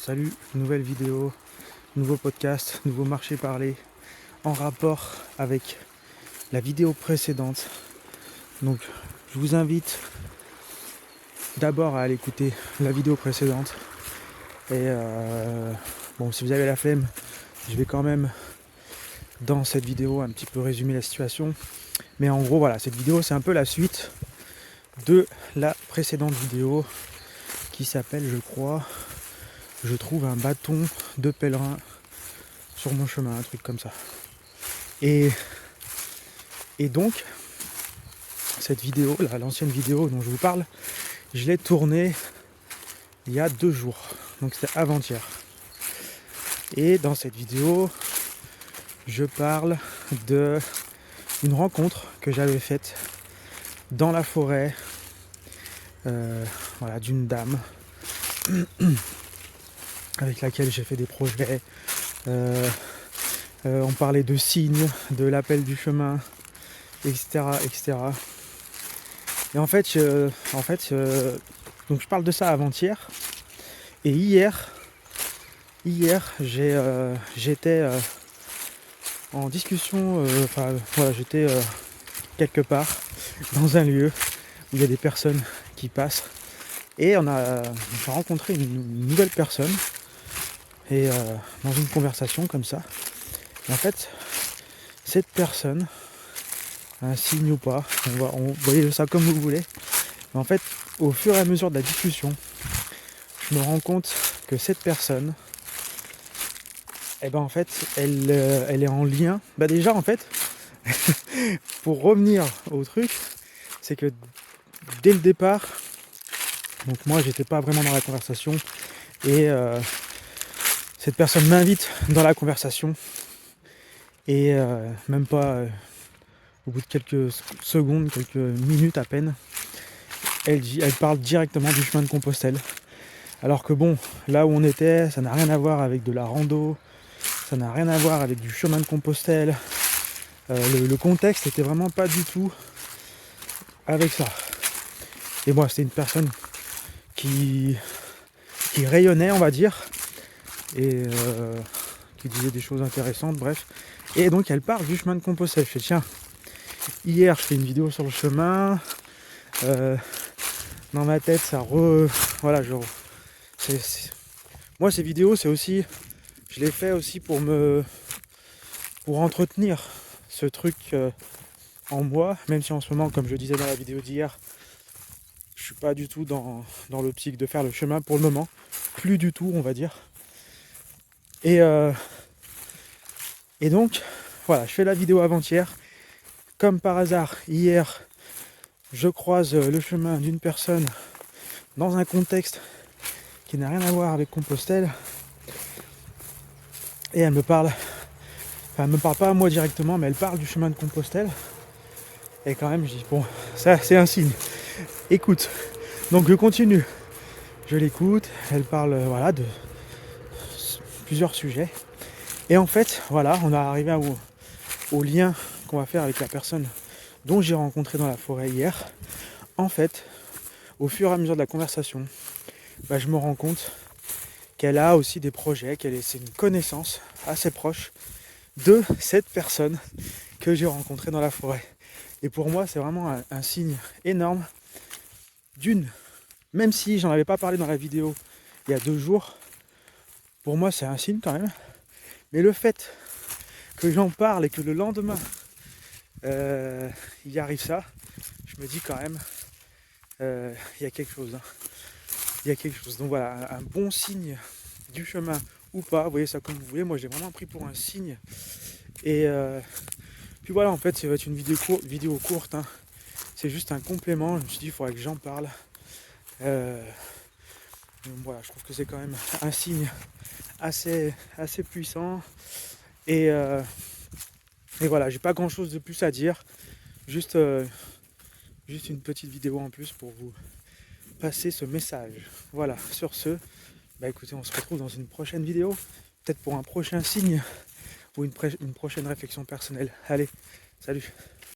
Salut, nouvelle vidéo, nouveau podcast, nouveau marché parlé en rapport avec la vidéo précédente. Donc je vous invite d'abord à aller écouter la vidéo précédente. Et bon, si vous avez la flemme, je vais quand même dans cette vidéo un petit peu résumer la situation. Mais en gros voilà, cette vidéo c'est un peu la suite de la précédente vidéo qui s'appelle, je crois, je trouve un bâton de pèlerin sur mon chemin, un truc comme ça. Et donc, cette vidéo, l'ancienne vidéo dont je vous parle, je l'ai tournée il y a 2 jours. Donc c'était avant-hier. Et dans cette vidéo, je parle d'une rencontre que j'avais faite dans la forêt, voilà, d'une dame avec laquelle j'ai fait des projets. On parlait de signes, de l'appel du chemin, etc., etc. Et en fait, donc je parle de ça avant-hier. Et hier j'étais en discussion, voilà, j'étais quelque part dans un lieu où il y a des personnes qui passent. Et j'ai rencontré une nouvelle personne et dans une conversation comme ça. Et en fait, cette personne, un signe ou pas, vous voyez ça comme vous voulez. Mais en fait, au fur et à mesure de la discussion, je me rends compte que cette personne, eh ben en fait, elle est en lien. Bah déjà en fait, pour revenir au truc, c'est que dès le départ, donc moi j'étais pas vraiment dans la conversation et cette personne m'invite dans la conversation et même pas au bout de quelques secondes, quelques minutes à peine, elle parle directement du chemin de Compostelle. Alors que bon, là où on était, ça n'a rien à voir avec de la rando, ça n'a rien à voir avec du chemin de Compostelle. Le contexte était vraiment pas du tout avec ça. Et moi, c'était une personne qui rayonnait, on va dire, et qui disait des choses intéressantes, bref. Et donc, elle parle du chemin de Compostelle. Je fais, tiens, hier, je fais une vidéo sur le chemin. Dans ma tête, voilà, moi, ces vidéos, c'est aussi... Je les fais aussi pour entretenir ce truc en moi, même si en ce moment, comme je disais dans la vidéo d'hier, je suis pas du tout dans l'optique de faire le chemin pour le moment, plus du tout on va dire. Et donc voilà, je fais la vidéo avant-hier. Comme par hasard, hier, je croise le chemin d'une personne dans un contexte qui n'a rien à voir avec Compostelle. Et elle me parle pas à moi directement, mais elle parle du chemin de Compostelle. Et quand même, je dis, bon, ça c'est un signe. Écoute, donc je continue. Je l'écoute, elle parle voilà, de plusieurs sujets. Et en fait, voilà, on est arrivé au lien qu'on va faire avec la personne dont j'ai rencontré dans la forêt hier. En fait, au fur et à mesure de la conversation, je me rends compte qu'elle a aussi des projets, c'est une connaissance assez proche de cette personne que j'ai rencontrée dans la forêt. Et pour moi, c'est vraiment un signe énorme même si j'en avais pas parlé dans la vidéo il y a 2 jours, pour moi c'est un signe quand même. Mais le fait que j'en parle et que le lendemain il y arrive ça, je me dis quand même il y a quelque chose. Il y a quelque chose. Donc voilà, un bon signe du chemin ou pas, vous voyez ça comme vous voulez. Moi j'ai vraiment pris pour un signe. Et puis voilà, en fait ça va être une vidéo courte. Hein. C'est juste un complément. Je me suis dit il faudrait que j'en parle. Voilà, je trouve que c'est quand même un signe assez puissant. Et voilà, j'ai pas grand chose de plus à dire. Juste une petite vidéo en plus pour vous passer ce message. Voilà, sur ce, écoutez, on se retrouve dans une prochaine vidéo, peut-être pour un prochain signe ou une prochaine réflexion personnelle. Allez, salut!